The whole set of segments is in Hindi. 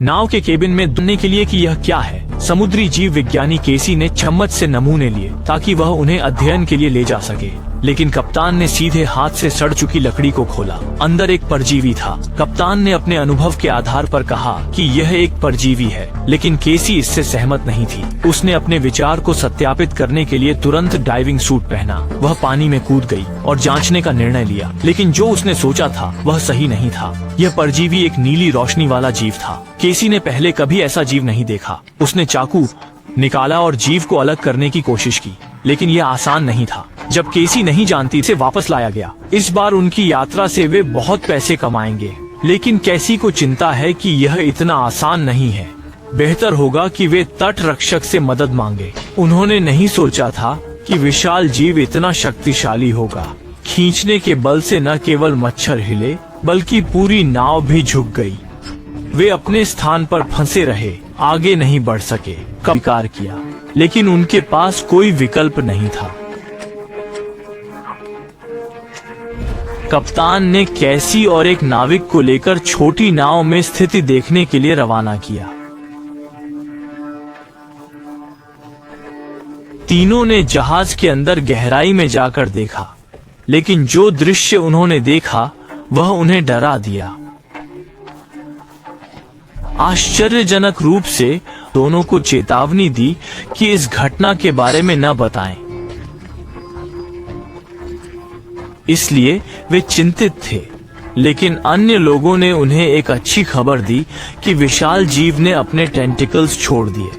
नाव के केबिन में ढूंढने के लिए कि यह क्या है। समुद्री जीव विज्ञानी केसी ने चम्मच से नमूने लिए ताकि वह उन्हें अध्ययन के लिए ले जा सके, लेकिन कप्तान ने सीधे हाथ से सड़ चुकी लकड़ी को खोला। अंदर एक परजीवी था। कप्तान ने अपने अनुभव के आधार पर कहा कि यह एक परजीवी है, लेकिन केसी इससे सहमत नहीं थी। उसने अपने विचार को सत्यापित करने के लिए तुरंत डाइविंग सूट पहना। वह पानी में कूद गई और जांचने का निर्णय लिया, लेकिन जो उसने सोचा था वह सही नहीं था। यह परजीवी एक नीली रोशनी वाला जीव था। केसी ने पहले कभी ऐसा जीव नहीं देखा। उसने चाकू निकाला और जीव को अलग करने की कोशिश की, लेकिन यह आसान नहीं था। जब केसी नहीं जानती से वापस लाया गया। इस बार उनकी यात्रा से वे बहुत पैसे कमाएंगे, लेकिन केसी को चिंता है कि यह इतना आसान नहीं है। बेहतर होगा कि वे तट रक्षक से मदद मांगे। उन्होंने नहीं सोचा था कि विशाल जीव इतना शक्तिशाली होगा। खींचने के बल से न केवल मच्छर हिले, बल्कि पूरी नाव भी झुक गई। वे अपने स्थान पर फंसे रहे, आगे नहीं बढ़ सके। स्वीकार किया, लेकिन उनके पास कोई विकल्प नहीं था। कप्तान ने केसी और एक नाविक को लेकर छोटी नाव में स्थिति देखने के लिए रवाना किया। तीनों ने जहाज के अंदर गहराई में जाकर देखा, लेकिन जो दृश्य उन्होंने देखा वह उन्हें डरा दिया। आश्चर्यजनक रूप से दोनों को चेतावनी दी कि इस घटना के बारे में न बताएं। इसलिए वे चिंतित थे, लेकिन अन्य लोगों ने उन्हें एक अच्छी खबर दी कि विशाल जीव ने अपने टेंटिकल्स छोड़ दिए।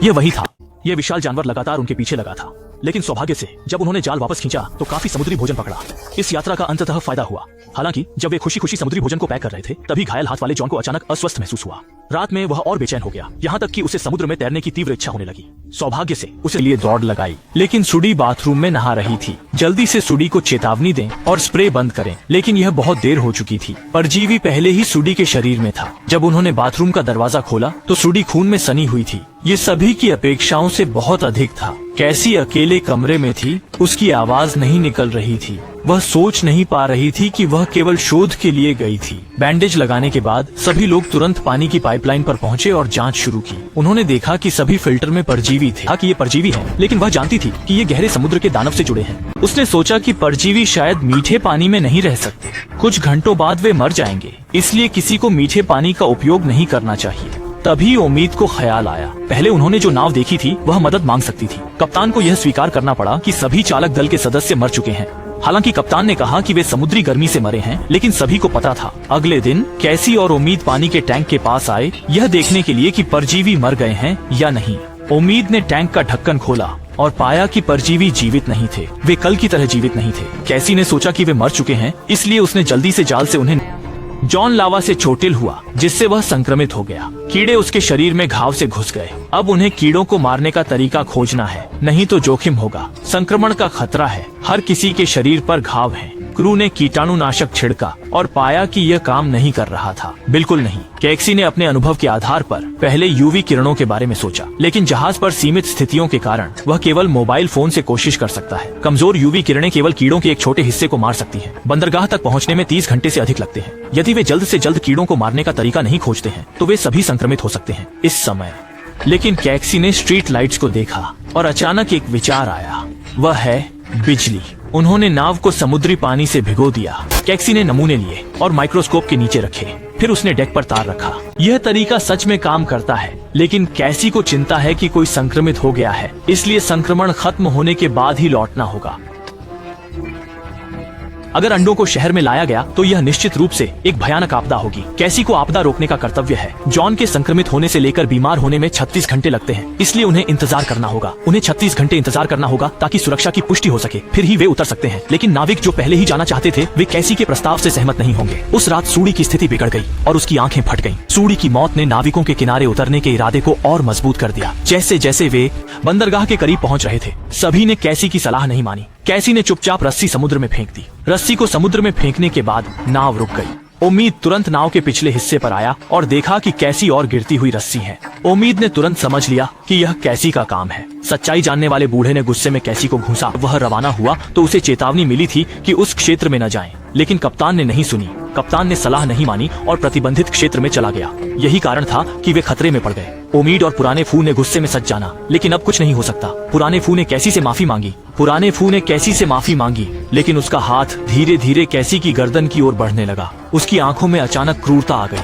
यह वही था। यह विशाल जानवर लगातार उनके पीछे लगा था, लेकिन सौभाग्य से जब उन्होंने जाल वापस खींचा तो काफी समुद्री भोजन पकड़ा। इस यात्रा का अंततः फायदा हुआ। हालांकि जब वे खुशी खुशी समुद्री भोजन को पैक कर रहे थे, तभी घायल हाथ वाले जॉन को अचानक अस्वस्थ महसूस हुआ। रात में वह और बेचैन हो गया, यहाँ तक कि उसे समुद्र में तैरने की तीव्र इच्छा होने लगी। सौभाग्य से उसे लिए दौड़ लगाई, लेकिन सुडी बाथरूम में नहा रही थी। जल्दी से सुडी को चेतावनी दें और स्प्रे बंद करें, लेकिन यह बहुत देर हो चुकी थी। परजीवी पहले ही सुडी के शरीर में था। जब उन्होंने बाथरूम का दरवाजा खोला तो सुडी खून में सनी हुई थी। ये सभी की अपेक्षाओं से बहुत अधिक था। कैसी अकेले कमरे में थी, उसकी आवाज नहीं निकल रही थी। वह सोच नहीं पा रही थी कि वह केवल शोध के लिए गई थी। बैंडेज लगाने के बाद सभी लोग तुरंत पानी की पाइपलाइन पर पहुंचे और जांच शुरू की। उन्होंने देखा कि सभी फिल्टर में परजीवी थे। कि ये परजीवी है, लेकिन वह जानती थी कि ये गहरे समुद्र के दानव से जुड़े हैं। उसने सोचा कि परजीवी शायद मीठे पानी में नहीं रह सकते। कुछ घंटों बाद वे मर जाएंगे, इसलिए किसी को मीठे पानी का उपयोग नहीं करना चाहिए। तभी उम्मीद को ख्याल आया। पहले उन्होंने जो नाव देखी थी वह मदद मांग सकती थी। कप्तान को यह स्वीकार करना पड़ा कि सभी चालक दल के सदस्य मर चुके हैं। हालांकि कप्तान ने कहा कि वे समुद्री गर्मी से मरे हैं, लेकिन सभी को पता था। अगले दिन कैसी और उम्मीद पानी के टैंक के पास आए, यह देखने के लिए कि परजीवी मर गए हैं या नहीं। उम्मीद ने टैंक का ढक्कन खोला और पाया कि परजीवी जीवित नहीं थे। वे कल की तरह जीवित नहीं थे। कैसी ने सोचा कि वे मर चुके हैं, इसलिए उसने जल्दी से जाल से उन्हें जॉन लावा से चोटिल हुआ, जिससे वह संक्रमित हो गया। कीड़े उसके शरीर में घाव से घुस गए। अब उन्हें कीड़ों को मारने का तरीका खोजना है, नहीं तो जोखिम होगा। संक्रमण का खतरा है। हर किसी के शरीर पर घाव है। क्रू ने कीटाणुनाशक छिड़का और पाया कि यह काम नहीं कर रहा था। बिल्कुल नहीं। कैक्सी ने अपने अनुभव के आधार पर पहले यूवी किरणों के बारे में सोचा, लेकिन जहाज पर सीमित स्थितियों के कारण वह केवल मोबाइल फोन से कोशिश कर सकता है। कमजोर यूवी किरणें केवल कीड़ों के एक छोटे हिस्से को मार सकती हैं। बंदरगाह तक पहुंचने में 30 घंटे से अधिक लगते हैं। यदि वे जल्द से जल्द कीड़ों को मारने का तरीका नहीं खोजते हैं, तो वे सभी संक्रमित हो सकते हैं इस समय। लेकिन कैक्सी ने स्ट्रीट लाइट्स को देखा और अचानक एक विचार आया, वह है बिजली। उन्होंने नाव को समुद्री पानी से भिगो दिया। कैक्सी ने नमूने लिए और माइक्रोस्कोप के नीचे रखे। फिर उसने डेक पर तार रखा। यह तरीका सच में काम करता है, लेकिन कैसी को चिंता है कि कोई संक्रमित हो गया है, इसलिए संक्रमण खत्म होने के बाद ही लौटना होगा। अगर अंडों को शहर में लाया गया तो यह निश्चित रूप से एक भयानक आपदा होगी। कैसी को आपदा रोकने का कर्तव्य है। जॉन के संक्रमित होने से लेकर बीमार होने में 36 घंटे लगते हैं, इसलिए उन्हें इंतजार करना होगा। उन्हें 36 घंटे इंतजार करना होगा ताकि सुरक्षा की पुष्टि हो सके, फिर ही वे उतर सकते हैं। लेकिन नाविक जो पहले ही जाना चाहते थे, वे कैसी के प्रस्ताव से सहमत नहीं होंगे। उस रात सूडी की स्थिति बिगड़ गई और उसकी आंखें फट गईं। सूडी की मौत ने नाविकों के किनारे उतरने के इरादे को और मजबूत कर दिया। जैसे जैसे वे बंदरगाह के करीब पहुंच रहे थे, सभी ने कैसी की सलाह नहीं मानी। कैसी ने चुपचाप रस्सी समुद्र में फेंक दी। रस्सी को समुद्र में फेंकने के बाद नाव रुक गई। उम्मीद तुरंत नाव के पिछले हिस्से पर आया और देखा कि कैसी और गिरती हुई रस्सी है। उम्मीद ने तुरंत समझ लिया कि यह कैसी का काम है। सच्चाई जानने वाले बूढ़े ने गुस्से में कैसी को घूंसा। वह रवाना हुआ तो उसे चेतावनी मिली थी कि उस क्षेत्र में न जाएं, लेकिन कप्तान ने नहीं सुनी। कप्तान ने सलाह नहीं मानी और प्रतिबंधित क्षेत्र में चला गया। यही कारण था कि वे खतरे में पड़ गए। उम्मीद और पुराने फू ने गुस्से में सच जाना, लेकिन अब कुछ नहीं हो सकता। पुराने फू ने कैसी से माफी मांगी। पुराने फू ने कैसी से माफी मांगी, लेकिन उसका हाथ धीरे धीरे कैसी की गर्दन की ओर बढ़ने लगा। उसकी आंखों में अचानक क्रूरता आ गई।